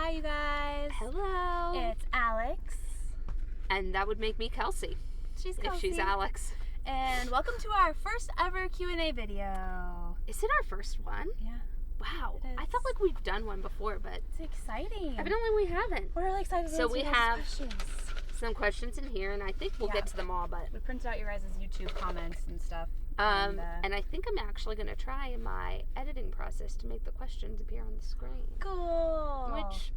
Hi, you guys. Hello. It's Alex. And that would make me Kelsey. She's Kelsey. If she's Alex. And welcome to our first ever Q&A video. Is it our first one? Yeah. Wow. I felt like we've done one before, but it's exciting. evidently we haven't. We're really excited to So we have questions. some questions in here, and I think we'll get to them all, but we printed out your guys' YouTube comments and stuff. And I think I'm actually going to try in my editing process to make the questions appear on the screen. Cool. Which,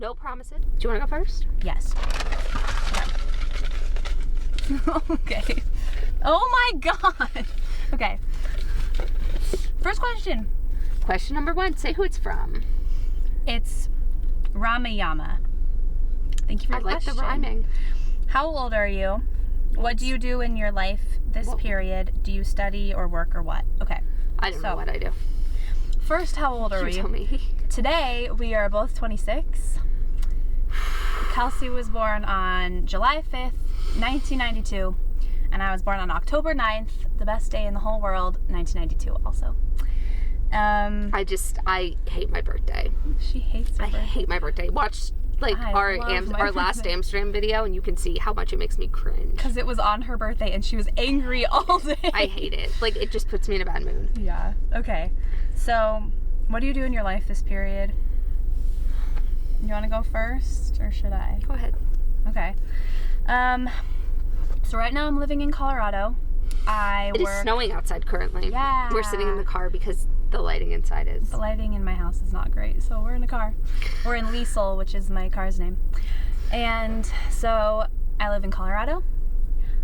no promises. Do you want to go first? Yes. Okay. Oh my god. Okay. First question. Question number 1. Say who it's from. It's Ramayama. Thank you for your question. I like the rhyming. How old are you? What do you do in your life this period? Do you study or work or what? Okay. I don't know what I do. First, how old are we? Tell me. Today, we are both 26. Kelsey was born on July 5th, 1992. And I was born on October 9th, the best day in the whole world, 1992 also. I hate my birthday. She hates her birthday. I hate my birthday. Watch our last Amsterdam video, and you can see how much it makes me cringe. Because it was on her birthday, and she was angry all day. I hate it. Like, it just puts me in a bad mood. Yeah. Okay. So, what do you do in your life this period? You want to go first, or should I? Go ahead. Okay. So right now I'm living in Colorado. It is snowing outside currently. Yeah. We're sitting in the car because the lighting inside is. The lighting in my house is not great, so we're in a car. We're in Liesel, which is my car's name. And so I live in Colorado.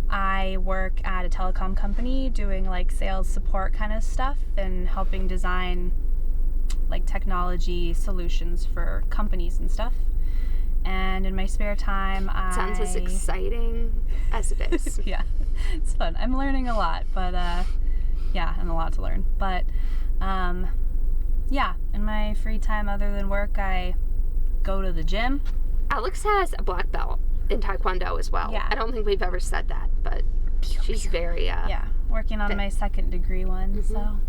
I work at a telecom company doing like sales support kind of stuff and helping design like technology solutions for companies and stuff. And in my spare time, Sounds as exciting as it is. Yeah, it's fun. I'm learning a lot, but yeah, and a lot to learn. But yeah, in my free time other than work, I go to the gym. Alex has a black belt in Taekwondo as well. Yeah. I don't think we've ever said that, but she's very yeah, working on my second degree one, so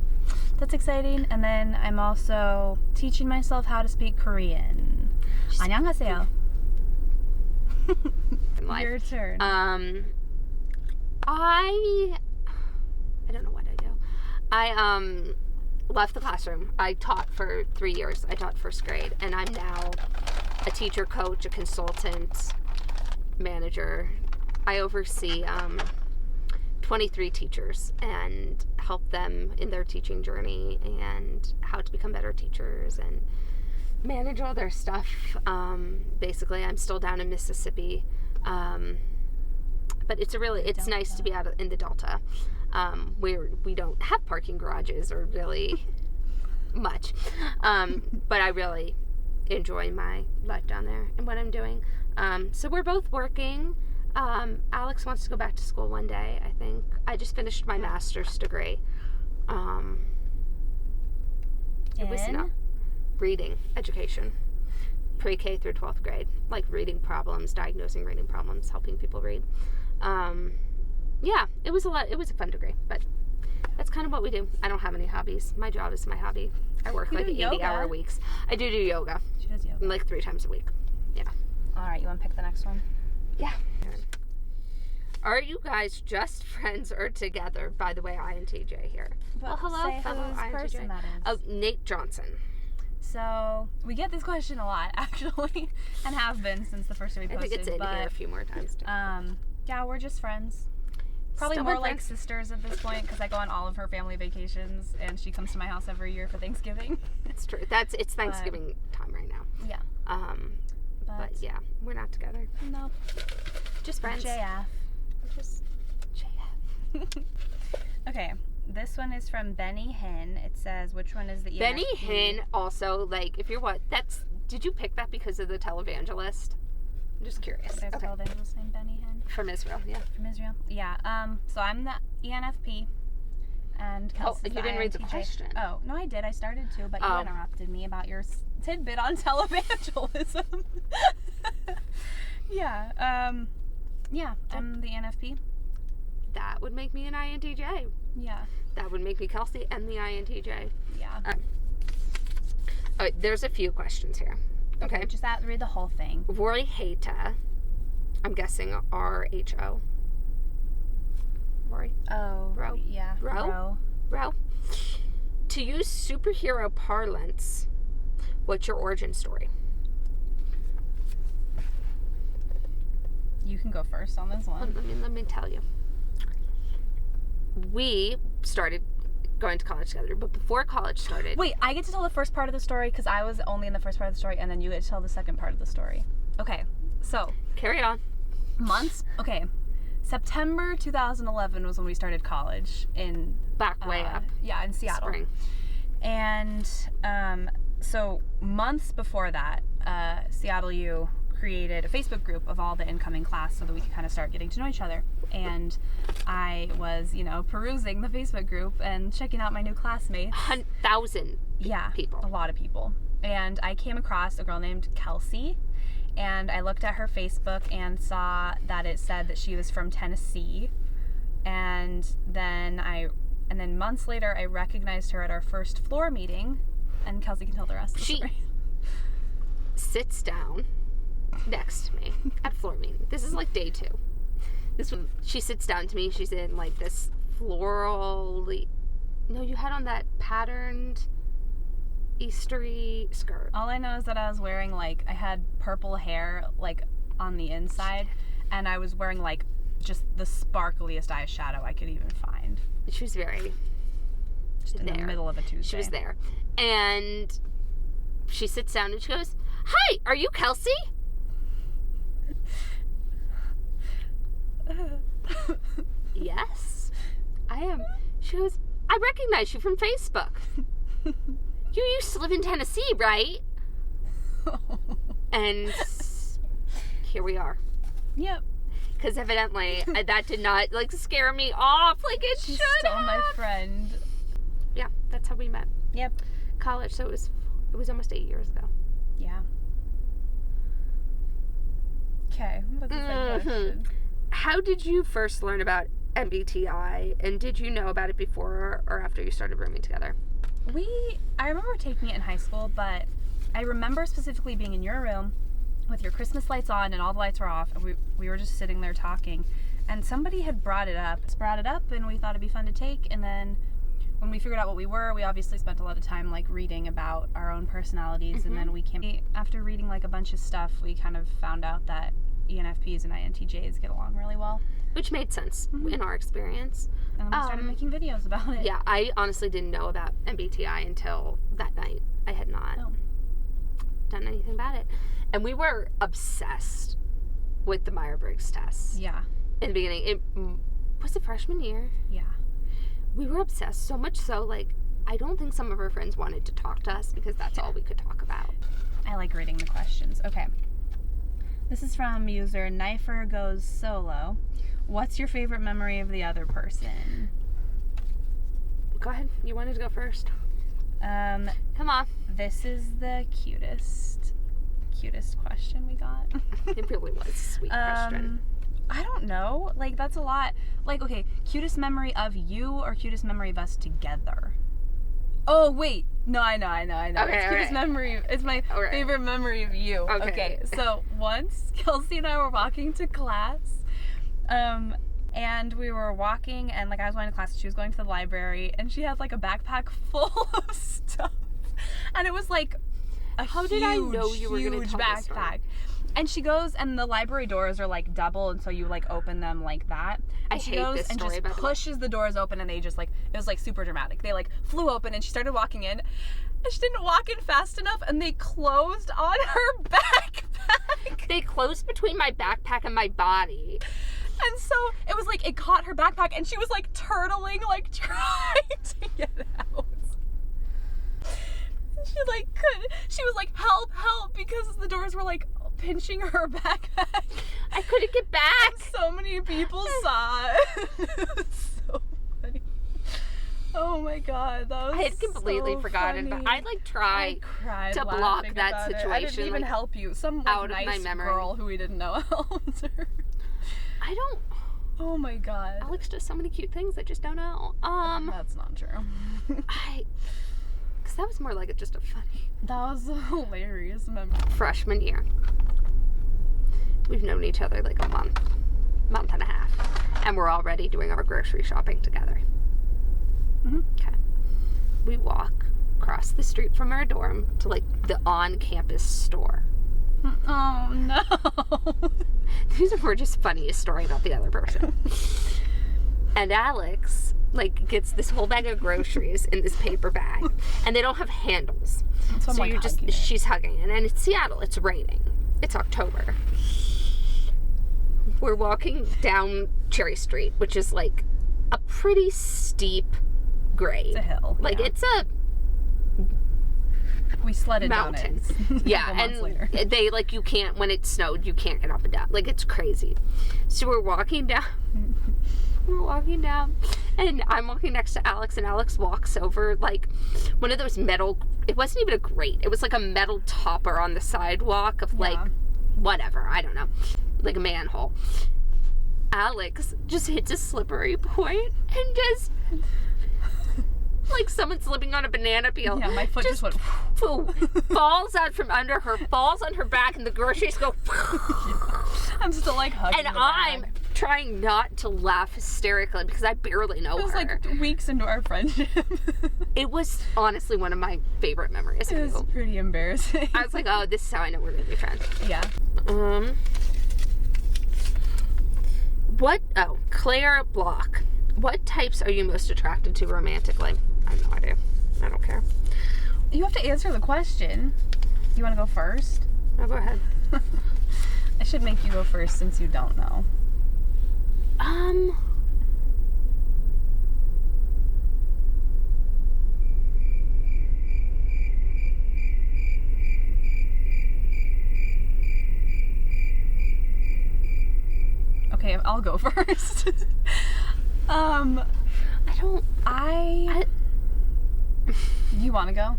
that's exciting. And then I'm also teaching myself how to speak Korean. 안녕하세요. Your turn. I don't know what I do. I left the classroom. I taught for 3 years. I taught first grade, and I'm now a teacher, coach, a consultant, manager. I oversee 23 teachers and help them in their teaching journey and how to become better teachers and manage all their stuff. Basically, I'm still down in Mississippi, but it's nice to be out in the Delta, where we don't have parking garages or really much, but I really enjoy my life down there and what I'm doing. So we're both working. Alex wants to go back to school one day, I think. I just finished my master's degree. It was not reading education, pre-K through 12th grade, like reading problems, diagnosing reading problems, helping people read. Yeah, it was a fun degree, but that's kind of what we do. I don't have any hobbies. My job is my hobby. I work like 80-hour weeks. I do yoga. She does yoga. Like 3 times a week. Yeah. All right, you want to pick the next one? Yeah. Are you guys just friends or together? By the way, INTJ here. Well, hello, fellow person that is. Oh, Nate Johnson. So, we get this question a lot, actually, and have been since the first time we posted. I think it's in here a few more times, too. Yeah, we're just friends. Probably more like sisters at this point, because I go on all of her family vacations, and she comes to my house every year for Thanksgiving. That's true. It's Thanksgiving time right now. Yeah. But yeah, we're not together. No. Just friends. JF. Just JF. Okay. This one is from Benny Hinn. It says, which one is the ENFP? Benny Hinn also, like, if you're did you pick that because of the televangelist? I'm just curious. There's a televangelist named Benny Hinn. From Israel, yeah. From Israel, yeah. So I'm the ENFP, and Kelsey's you didn't read the question. Oh, no, I did. I started to, but you interrupted me about your tidbit on televangelism. Yeah. I'm the ENFP. That would make me an INTJ. Yeah. That would make me Kelsey and the INTJ. Yeah. All right, there's a few questions here. Okay. Just read the whole thing. Roy Hata. I'm guessing R-H-O. Roy. Oh. Ro. Yeah. Ro? Ro. To use superhero parlance, what's your origin story? You can go first on this one. Let me tell you. We started going to college together, but before college started... Wait, I get to tell the first part of the story because I was only in the first part of the story, and then you get to tell the second part of the story. Okay, so... Carry on. September 2011 was when we started college in... Back way up. Yeah, in Seattle. Spring. And so months before that, Seattle U created a Facebook group of all the incoming class so that we could kind of start getting to know each other. And I was, perusing the Facebook group and checking out my new classmates. 1,000 people. A lot of people. And I came across a girl named Kelli, and I looked at her Facebook and saw that it said that she was from Tennessee. And then months later, I recognized her at our first floor meeting, and Kelsey can tell the rest of the story. Sits down next to me at floor meeting. This is like day 2. She sits down to me. She's in like this floral... No, you had on that patterned Eastery skirt. All I know is that I was wearing I had purple hair on the inside, and I was wearing just the sparkliest eyeshadow I could even find. She was very... Just in the middle of a Tuesday. She was there. And she sits down and she goes, "Hi, are you Kelli?" Yes, I am. She goes, "I recognize you from Facebook. You used to live in Tennessee, right?" And here we are. Yep. Because evidently that did not scare me off like it should have. She's still my friend. Yeah, that's how we met. Yep. College, so it was almost 8 years ago. Yeah. Okay, what's the second question? How did you first learn about MBTI, and did you know about it before or after you started rooming together? I remember taking it in high school, but I remember specifically being in your room with your Christmas lights on and all the lights were off, and we were just sitting there talking, and somebody had brought it up, and we thought it'd be fun to take, and then when we figured out what we were, we obviously spent a lot of time reading about our own personalities, and then after reading a bunch of stuff, we kind of found out that ENFPs and INTJs get along really well. Which made sense in our experience. And then we started making videos about it. Yeah, I honestly didn't know about MBTI until that night. I had not done anything about it. And we were obsessed with the Myers-Briggs test. Yeah. In the beginning. Was it freshman year? Yeah. We were obsessed, so much so, I don't think some of our friends wanted to talk to us because that's all we could talk about. I like reading the questions. Okay. This is from user Knifer Goes Solo. What's your favorite memory of the other person? Go ahead. You wanted to go first. Come on. This is the cutest question we got. It really was a sweet question. I don't know. That's a lot. Okay, cutest memory of you or cutest memory of us together? Oh, wait. No, I know. Okay, it's cutest memory. It's my favorite memory of you. Okay. So once Kelsey and I were walking to class, and we were walking, and I was going to class, she was going to the library, and she had a backpack full of stuff, and it was How did I know you were going to tell backpack. this story? And she goes, and the library doors are double, and so you open them like that. And I hate this story, and just pushes the doors open, and they just it was super dramatic. They flew open, and she started walking in, and she didn't walk in fast enough, and they closed on her backpack. They closed between my backpack and my body. And so it was it caught her backpack, and she was turtling, trying to get out. She she was help, because the doors were pinching her backpack. I couldn't get back. And so many people saw it. It was so funny. Oh my god, that was I had completely forgotten, funny. but I tried to block that situation. I didn't even help you. Some out nice of my memory. Girl who we didn't know helped her. I don't. Oh my god. Alex does so many cute things I just don't know. That's not true. Because that was more like just a funny. That was a hilarious memory. Freshman year. We've known each other like a month and a half. And we're already doing our grocery shopping together. Mm-hmm. Okay. We walk across the street from our dorm to like the on-campus store. Oh no. These were just funniest story about the other person. And Alex like gets this whole bag of groceries in this paper bag, and they don't have handles. So you just she's hugging it, and it's Seattle. It's raining. It's October. We're walking down Cherry Street, which is like a pretty steep grade. It's a hill. Like it's a we sledded mountain. Down it. Yeah, and later. They like you can't when it snowed. You can't get up and down. Like it's crazy. So we're walking down. We're walking down, and I'm walking next to Alex, and Alex walks over like one of those metal. It wasn't even a grate. It was like a metal topper on the sidewalk of like whatever. I don't know, like a manhole. Alex just hits a slippery point and just. Like someone slipping on a banana peel. Yeah, my foot just went. Falls out from under her, falls on her back, and the groceries go. I'm still like hugging. And I'm trying not to laugh hysterically because I barely know her. It was like weeks into our friendship. It was honestly one of my favorite memories. It was pretty embarrassing. I was like, oh, this is how I know we're gonna be friends. Yeah. Claire Block. What types are you most attracted to romantically? I have no idea. I don't care. You have to answer the question. You want to go first? No, go ahead. I should make you go first since you don't know. Okay, I'll go first. You want to go?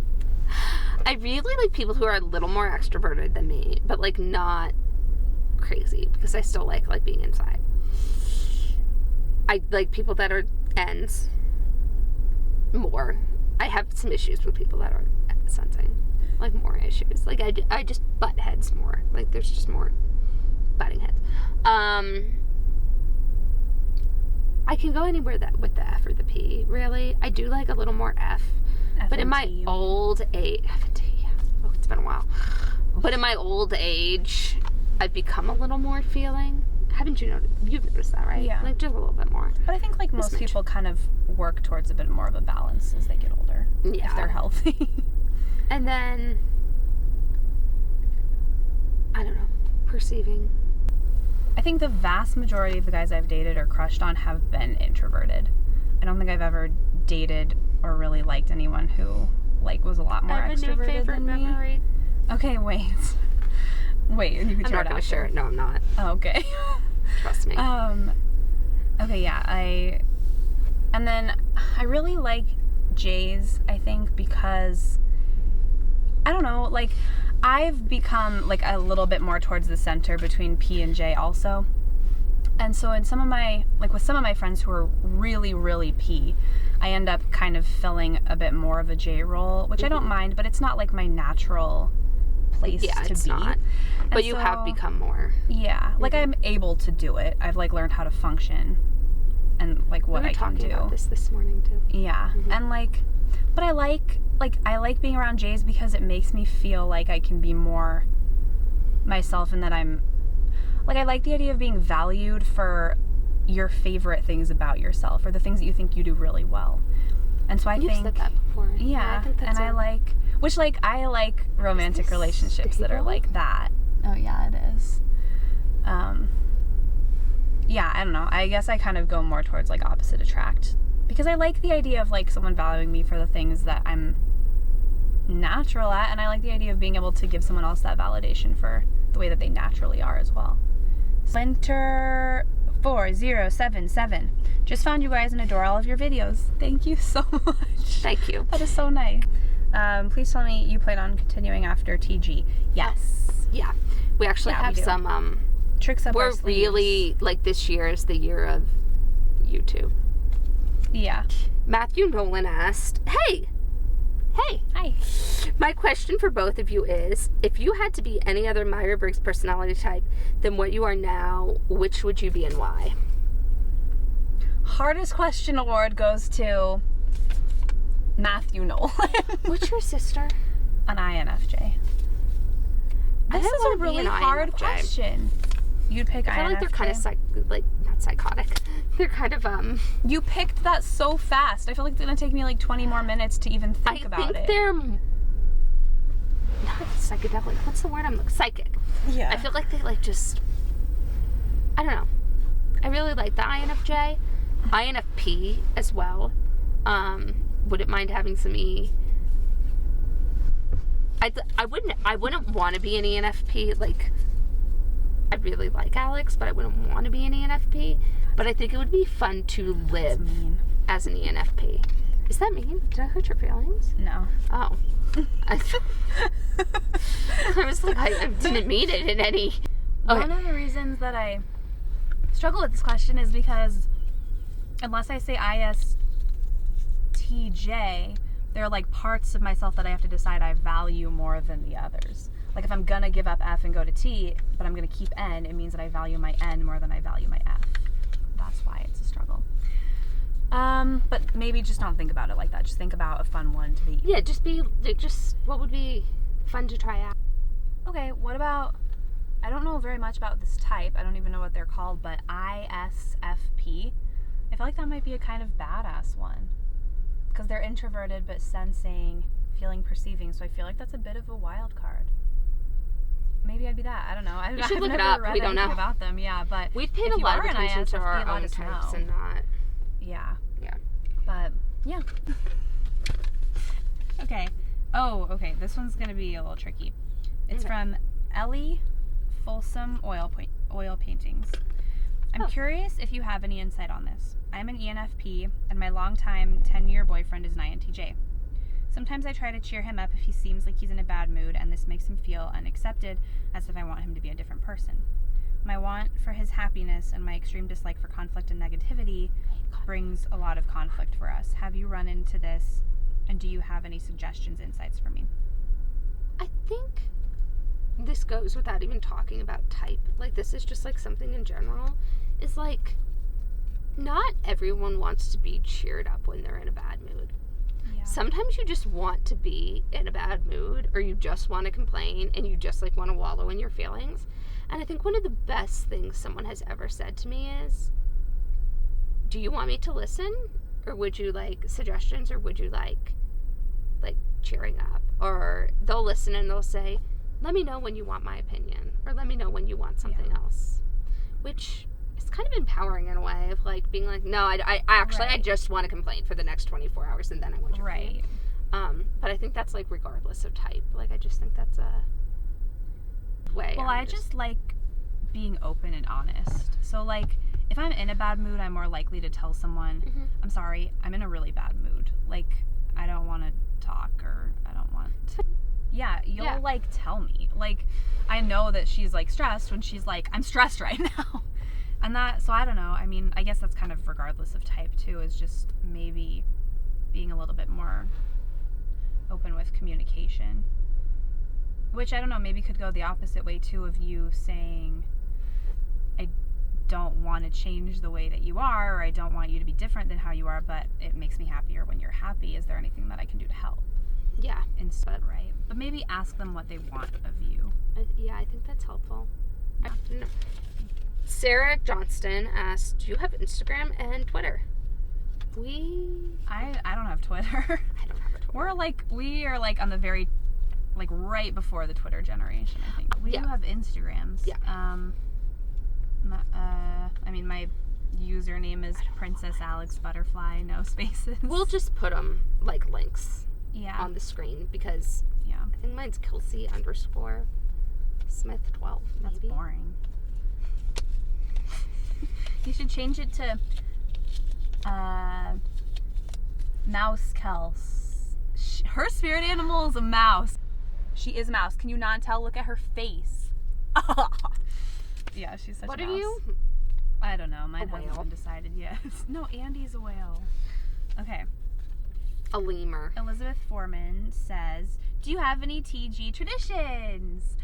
I really like people who are a little more extroverted than me, but like not crazy because I still like being inside. I like people that are N's more. I have some issues with people that are sensing, like more issues. Like I just butt heads more. Like there's just more butting heads. I can go anywhere that with the F or the P, really. I do like a little more F. But in my old age, oh, it's been a while. But in my old age, I've become a little more feeling. Haven't you noticed? You've noticed that, right? Yeah. Like just a little bit more. But I think like most people kind of work towards a bit more of a balance as they get older. Yeah. If they're healthy. And then, I don't know, perceiving. I think the vast majority of the guys I've dated or crushed on have been introverted. I don't think I've ever dated or really liked anyone who like was a lot more extroverted than me. Okay, wait. Wait, you can share it. I'm not going to share it. No, I'm not. Oh, okay. Trust me. Okay, yeah. And then I really like J's, I think, because I don't know, like I've become like a little bit more towards the center between P and J also. And so in some of my, like with some of my friends who are really, really P, I end up kind of filling a bit more of a J role, which I don't mind, but it's not like my natural place to be. It's not. But you have become more. Yeah. Like I'm able to do it. I've like learned how to function and like what I can do. We were talking about this morning too. Yeah. And like, but I like being around J's because it makes me feel like I can be more myself and that I'm, like I like the idea of being valued for your favorite things about yourself or the things that you think you do really well. And so You've said that before. Yeah. I think that's I like romantic relationships that are like that. Oh yeah, it is. Yeah, I don't know. I guess I kind of go more towards like opposite attract because I like the idea of like someone valuing me for the things that I'm natural at, and I like the idea of being able to give someone else that validation for the way that they naturally are as well. Winter 4077. Just found you guys and adore all of your videos. Thank you so much. Thank you. That is so nice. Please tell me you plan on continuing after TG. Yes. Yeah. We actually have some tricks up our sleeves. We're really like this year is the year of YouTube. Yeah. Matthew Nolan asked, Hey, Hey. Hi. My question for both of you is, if you had to be any other Myers-Briggs personality type than what you are now, which would you be and why? Hardest question award goes to Matthew Nolan. What's your sister? An INFJ. This is a really hard question. You'd pick INFJ? I feel like they're kind of not psychotic. They're kind of You picked that so fast. I feel like it's gonna take me like 20 more minutes to even think about it. I think they're not psychedelic. What's the word I'm looking? Psychic. Yeah. I feel like they just. I don't know. I really like the INFJ, INFP as well. Wouldn't mind having some E. I wouldn't want to be an ENFP. Like, I really like Alex, but I wouldn't want to be an ENFP. But I think it would be fun to live as an ENFP. Is that mean? Did I hurt your feelings? No. Oh. I was like, I didn't mean it in any... Okay. One of the reasons that I struggle with this question is because unless I say ISTJ, there are like parts of myself that I have to decide I value more than the others. Like if I'm gonna give up F and go to T, but I'm gonna keep N, it means that I value my N more than I value my F. That's why it's a struggle. But maybe just not think about it like that. Just think about a fun one to be. Yeah, just what would be fun to try out. Okay, what about, I don't know very much about this type. I don't even know what they're called, but ISFP. I feel like that might be a kind of badass one. Because they're introverted but sensing, feeling, perceiving. So I feel like that's a bit of a wild card. Maybe I'd be that. I don't know. You should I've look never it up. read We don't know about them. Yeah, but we've paid a lot of attention to our own let us types know. and not. Yeah. Yeah. But yeah. Okay. Oh, okay. This one's gonna be a little tricky. It's from Ellie Folsom oil paintings. I'm curious if you have any insight on this. I'm an ENFP, and my longtime 10-year boyfriend is an INTJ. Sometimes I try to cheer him up if he seems like he's in a bad mood, and this makes him feel unaccepted, as if I want him to be a different person. My want for his happiness and my extreme dislike for conflict and negativity brings a lot of conflict for us. Have you run into this, and do you have any suggestions, insights for me? I think this goes without even talking about type. Like, this is just like something in general. Is like, not everyone wants to be cheered up when they're in a bad mood. Yeah. Sometimes you just want to be in a bad mood, or you just want to complain, and you just like want to wallow in your feelings. And I think one of the best things someone has ever said to me is, do you want me to listen? Or would you like suggestions? Or would you like cheering up? Or they'll listen and they'll say, let me know when you want my opinion. Or let me know when you want something else. Which is kind of empowering in a way of like being like, no, I actually, I just want to complain for the next 24 hours and then I want your opinion. But I think that's like regardless of type. Like, I just think that's a way. Well, I just like being open and honest. So like, if I'm in a bad mood, I'm more likely to tell someone, I'm sorry, I'm in a really bad mood. Like, I don't want to talk, or I don't want to. Yeah, you'll like tell me. Like, I know that she's like stressed when she's like, I'm stressed right now. And that, so I don't know. I mean, I guess that's kind of regardless of type too, is just maybe being a little bit more open with communication. Which, I don't know, maybe could go the opposite way too, of you saying, I don't want to change the way that you are, or I don't want you to be different than how you are, but it makes me happier when you're happy. Is there anything that I can do to help? Yeah. Instead, right? But maybe ask them what they want of you. Yeah, I think that's helpful. Sarah Johnston asked, do you have Instagram and Twitter? I don't have Twitter. I don't have a Twitter. We are like on the very, like right before the Twitter generation, I think. We do have Instagrams. Yeah. I mean, my username is Princess Alex Butterfly, no spaces. We'll just put them like links on the screen because I think mine's Kelsey_Smith12. That's boring. You should change it to Mouse Kels. Her spirit animal is a mouse. She is a mouse. Can you not tell? Look at her face. Yeah, she's such a mouse. What are you? I don't know. Mine hasn't been decided yet. No, Andy's a whale. Okay. A lemur. Elizabeth Foreman says, do you have any TG traditions?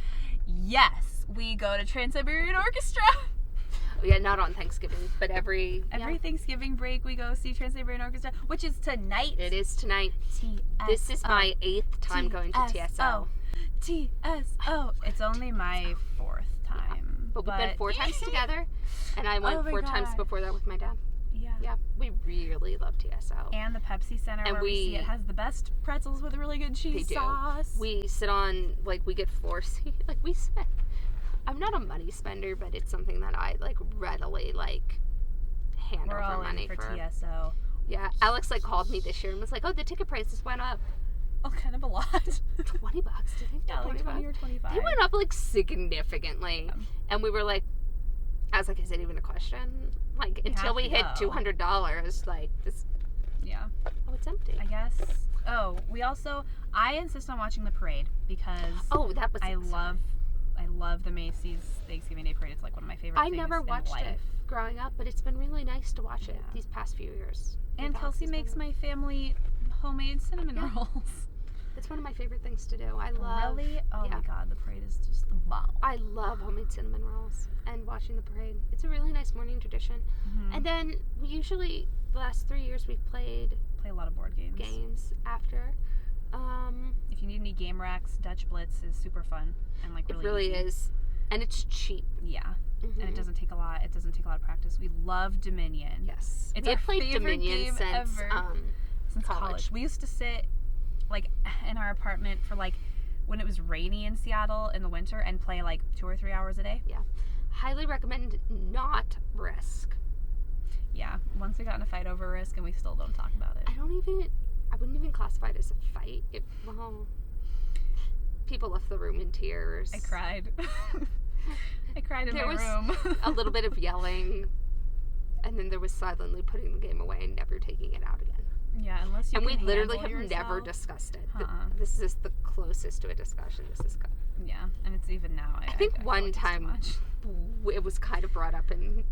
Yes, we go to Trans-Siberian Orchestra. Yeah, not on Thanksgiving, but every Thanksgiving break we go see Trans-Siberian Orchestra, which is tonight. It is tonight. TSO. This is my 8th time going to TSO. TSO. It's only my 4th time. But we've been 4 times together, and I went 4 times before that with my dad. Yeah. Yeah, we really love TSO. And the Pepsi Center and where we see it has the best pretzels with really good cheese sauce. We sit on, like, we get floor seat. Like, we sit. I'm not a money spender, but it's something that I, like, readily, like, hand We're over all money in for TSO. Yeah, Alex, like, called me this year and was like, oh, the ticket prices went up. Oh, kind of a lot. $20, do you think? Yeah, like 20 or 25. They went up, like, significantly. Yeah. And we were like, I was like, is it even a question? Like, until we hit $200, like, this. Yeah. Oh, it's empty. I guess. Oh, I insist on watching the parade because I love the Macy's Thanksgiving Day Parade. It's like one of my favorite things I never watched in life. it growing up, but it's been really nice to watch it these past few years. And Kelsey makes my family homemade cinnamon rolls. It's one of my favorite things to do. I love. Really? Oh my God, the parade is just the bomb. I love homemade cinnamon rolls and watching the parade. It's a really nice morning tradition. Mm-hmm. And then we usually, the last 3 years, we've play a lot of board games after. If you need any game racks, Dutch Blitz is super fun and like really easy. Is, and it's cheap. Yeah, and it doesn't take a lot. It doesn't take a lot of practice. We love Dominion. Yes, it's our played favorite Dominion game since college. We used to sit like in our apartment for like when it was rainy in Seattle in the winter and play like 2 or 3 hours a day. Yeah, highly recommend not Risk. Yeah, once we got in a fight over Risk and we still don't talk about it. I wouldn't even classify it as a fight. People left the room in tears. I cried. I cried in my room. There was a little bit of yelling, and then there was silently putting the game away and never taking it out again. Yeah, unless you and can we literally have yourself. Never discussed it. This is the closest to a discussion this has come. Yeah, and it's even now. I think one time it was kind of brought up and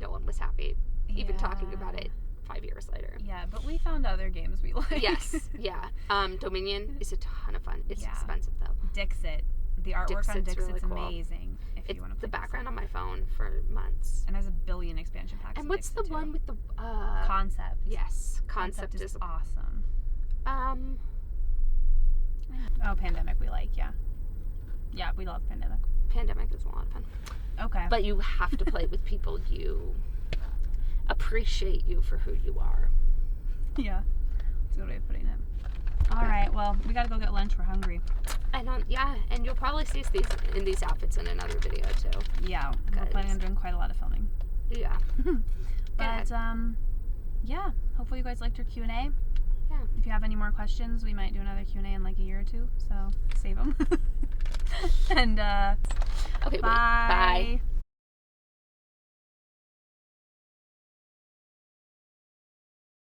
no one was happy even talking about it 5 years later. Yeah, but we found other games we like. Yes, yeah. Dominion is a ton of fun. It's expensive though. Dixit. The artwork on Dixit's really cool. Amazing. If you want to play the background on my phone for months. And there's a billion expansion packs. And what's the one with the Concept? Yes, Concept is awesome. Pandemic we like, yeah. Yeah, we love Pandemic. Pandemic is a lot of fun. Okay. But you have to play with people you appreciate you for who you are. Yeah. That's a good way of putting it. Okay. All right, well, we gotta go get lunch. We're hungry. And you'll probably see us in these outfits in another video too. Yeah, we're planning on doing quite a lot of filming. Yeah. But yeah, hopefully you guys liked your Q&A. Yeah. If you have any more questions, we might do another Q&A in like a year or two, so save them. And okay, bye. Wait, bye.